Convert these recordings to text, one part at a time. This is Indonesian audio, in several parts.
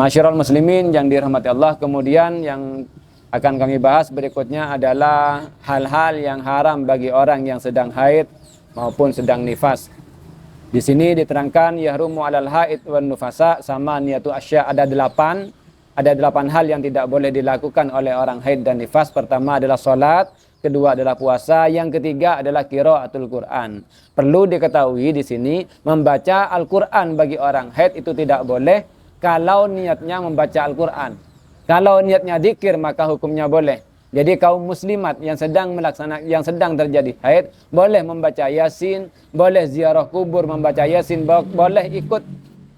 Ma'asyiral muslimin yang dirahmati Allah, kemudian yang akan kami bahas berikutnya adalah hal-hal yang haram bagi orang yang sedang haid maupun sedang nifas. Di sini diterangkan yahrumu 'alal haid wan nufasa sama niyatu asya, ada delapan hal yang tidak boleh dilakukan oleh orang haid dan nifas. Pertama adalah salat, kedua adalah puasa, yang ketiga adalah qiraatul Quran. Perlu diketahui di sini membaca Al-Quran bagi orang haid itu tidak boleh kalau niatnya membaca Al-Quran. Kalau niatnya dzikir maka hukumnya boleh. Jadi kaum muslimat yang sedang terjadi haid boleh membaca Yasin, boleh ziarah kubur membaca Yasin, boleh ikut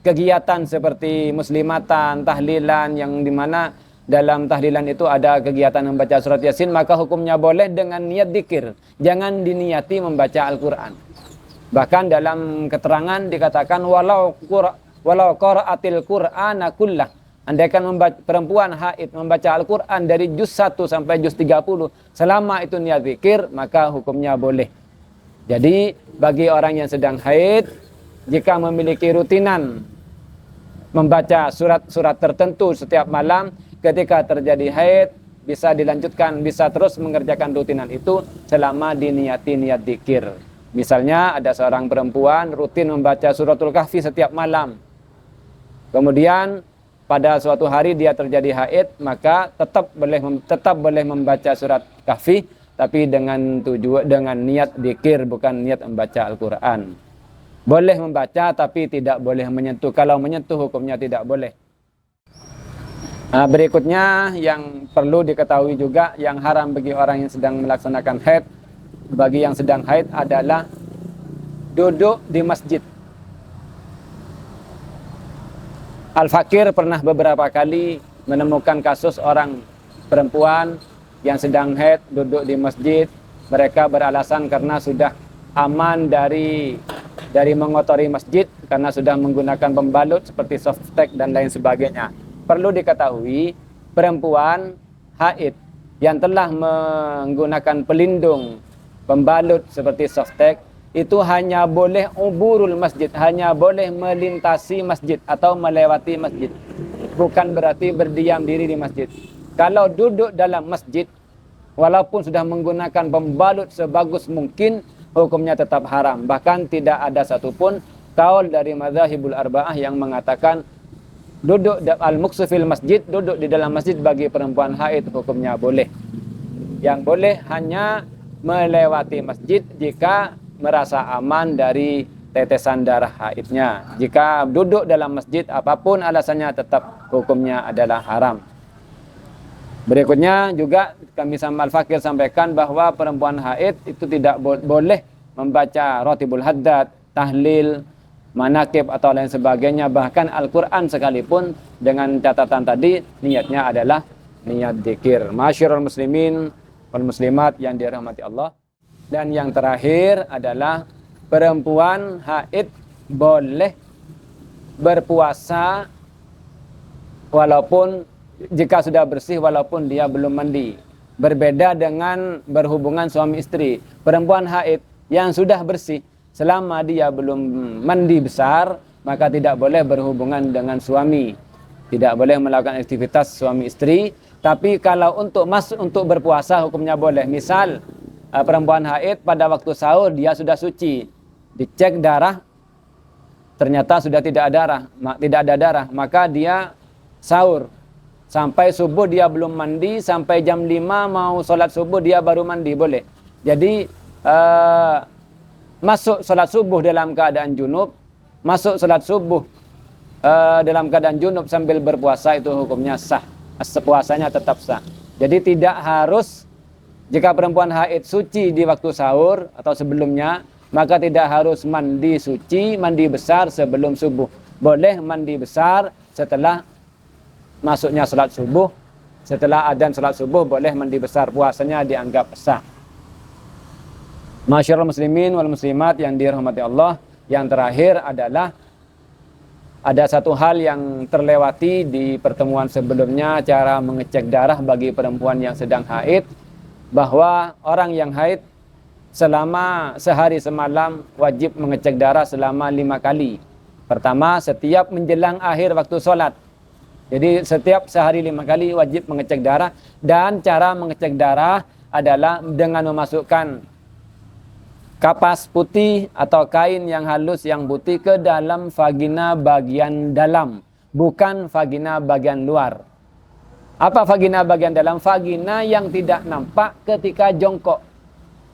kegiatan seperti muslimatan, tahlilan, yang dimana dalam tahlilan itu ada kegiatan membaca surat Yasin, maka hukumnya boleh dengan niat dzikir. Jangan diniati membaca Al-Quran. Bahkan dalam keterangan dikatakan walau qara'atil Qur'ana kullah, andaikan perempuan haid membaca Al-Quran dari juz 1 sampai juz 30, selama itu niat zikir, maka hukumnya boleh. Jadi bagi orang yang sedang haid, jika memiliki rutinan membaca surat-surat tertentu setiap malam, ketika terjadi haid bisa dilanjutkan, bisa terus mengerjakan rutinan itu selama diniati niat zikir. Misalnya ada seorang perempuan rutin membaca suratul kahfi setiap malam. Kemudian pada suatu hari dia terjadi haid, maka tetap boleh membaca surat kahfi, tapi dengan niat dzikir, bukan niat membaca Al-Quran. Boleh membaca tapi tidak boleh menyentuh. Kalau menyentuh hukumnya tidak boleh. Nah, berikutnya yang perlu diketahui juga yang haram bagi orang yang sedang melaksanakan haid, bagi yang sedang haid adalah duduk di masjid. Al-Fakir pernah beberapa kali menemukan kasus orang perempuan yang sedang haid duduk di masjid. Mereka beralasan karena sudah aman dari mengotori masjid, karena sudah menggunakan pembalut seperti softtek dan lain sebagainya. Perlu diketahui perempuan haid yang telah menggunakan pelindung pembalut seperti softtek itu hanya boleh uburul masjid, hanya boleh melintasi masjid atau melewati masjid, bukan berarti berdiam diri di masjid. Kalau duduk dalam masjid walaupun sudah menggunakan pembalut sebagus mungkin, hukumnya tetap haram. Bahkan tidak ada satupun kaul dari madzhabul arba'ah yang mengatakan duduk al-muqsu fil masjid, duduk di dalam masjid bagi perempuan haid hukumnya boleh. Yang boleh hanya melewati masjid jika merasa aman dari tetesan darah haidnya. Jika duduk dalam masjid apapun alasannya tetap hukumnya adalah haram. Berikutnya juga kami sama Al-Fakir sampaikan bahwa perempuan haid itu tidak boleh membaca rotibul haddad, tahlil, manakib atau lain sebagainya. Bahkan Al-Quran sekalipun dengan catatan tadi niatnya adalah niat dzikir. Ma'asyiral muslimin wal muslimat yang dirahmati Allah. Dan yang terakhir adalah perempuan haid boleh berpuasa walaupun jika sudah bersih walaupun dia belum mandi. Berbeda dengan berhubungan suami istri. Perempuan haid yang sudah bersih selama dia belum mandi besar, maka tidak boleh berhubungan dengan suami. Tidak boleh melakukan aktivitas suami istri. Tapi kalau untuk berpuasa hukumnya boleh. Misal perempuan haid pada waktu sahur dia sudah suci, dicek darah ternyata sudah tidak ada darah, maka dia sahur sampai subuh dia belum mandi, sampai jam 5 mau sholat subuh dia baru mandi, boleh. Jadi masuk sholat subuh dalam keadaan junub, masuk sholat subuh dalam keadaan junub sambil berpuasa itu hukumnya sah, puasanya tetap sah. Jadi tidak harus, jika perempuan haid suci di waktu sahur atau sebelumnya, maka tidak harus mandi suci, mandi besar sebelum subuh. Boleh mandi besar setelah masuknya salat subuh, setelah adzan salat subuh boleh mandi besar, puasanya dianggap sah. Masyaallah muslimin wal muslimat yang dirahmati Allah, yang terakhir adalah ada satu hal yang terlewati di pertemuan sebelumnya, cara mengecek darah bagi perempuan yang sedang haid. Bahwa orang yang haid selama sehari semalam wajib mengecek darah selama 5 kali. Pertama, setiap menjelang akhir waktu sholat. Jadi setiap sehari 5 kali wajib mengecek darah, dan cara mengecek darah adalah dengan memasukkan kapas putih atau kain yang halus yang putih ke dalam vagina bagian dalam, bukan vagina bagian luar. Apa vagina bagian dalam? Vagina yang tidak nampak ketika jongkok.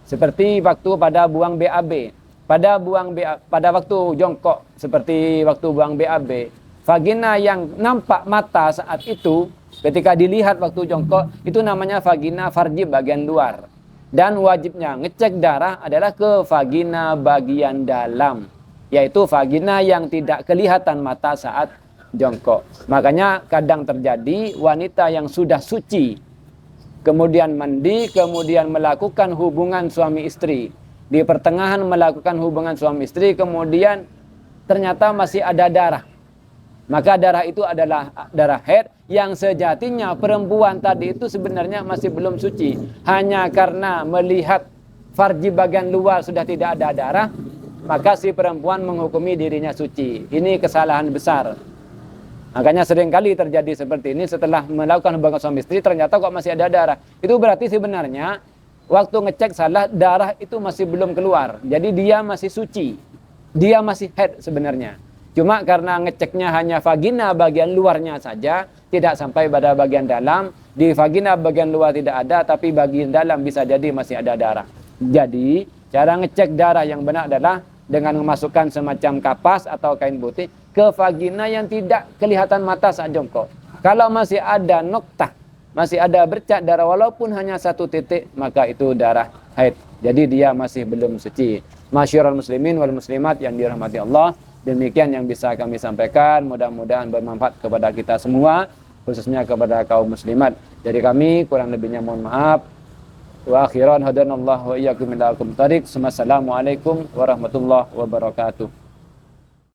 Seperti waktu pada buang BAB. Pada waktu jongkok, seperti waktu buang BAB, vagina yang nampak mata saat itu ketika dilihat waktu jongkok itu namanya vagina farji bagian luar. Dan wajibnya ngecek darah adalah ke vagina bagian dalam, yaitu vagina yang tidak kelihatan mata saat jongkok. Makanya kadang terjadi wanita yang sudah suci, kemudian mandi, kemudian melakukan hubungan suami istri. Di pertengahan melakukan hubungan suami istri, kemudian ternyata masih ada darah. Maka darah itu adalah darah haid yang sejatinya perempuan tadi itu sebenarnya masih belum suci. Hanya karena melihat farji bagian luar sudah tidak ada darah, maka si perempuan menghukumi dirinya suci. Ini kesalahan besar. Makanya seringkali terjadi seperti ini, setelah melakukan hubungan suami istri ternyata kok masih ada darah. Itu berarti sebenarnya waktu ngecek salah, darah itu masih belum keluar. Jadi dia masih suci. Dia masih haid sebenarnya. Cuma karena ngeceknya hanya vagina bagian luarnya saja, tidak sampai pada bagian dalam. Di vagina bagian luar tidak ada, tapi bagian dalam bisa jadi masih ada darah. Jadi cara ngecek darah yang benar adalah dengan memasukkan semacam kapas atau kain putih ke vagina yang tidak kelihatan mata saat jongkok. Kalau masih ada noktah, masih ada bercak darah walaupun hanya 1 titik, maka itu darah haid. Jadi dia masih belum suci. Masyarul muslimin wal muslimat yang dirahmati Allah, demikian yang bisa kami sampaikan. Mudah-mudahan bermanfaat kepada kita semua, khususnya kepada kaum muslimat. Dari kami kurang lebihnya mohon maaf. Wa akhiran hadanallahu wa iyyakum ila aqwamit thariq. Wassalamualaikum warahmatullahi wabarakatuh.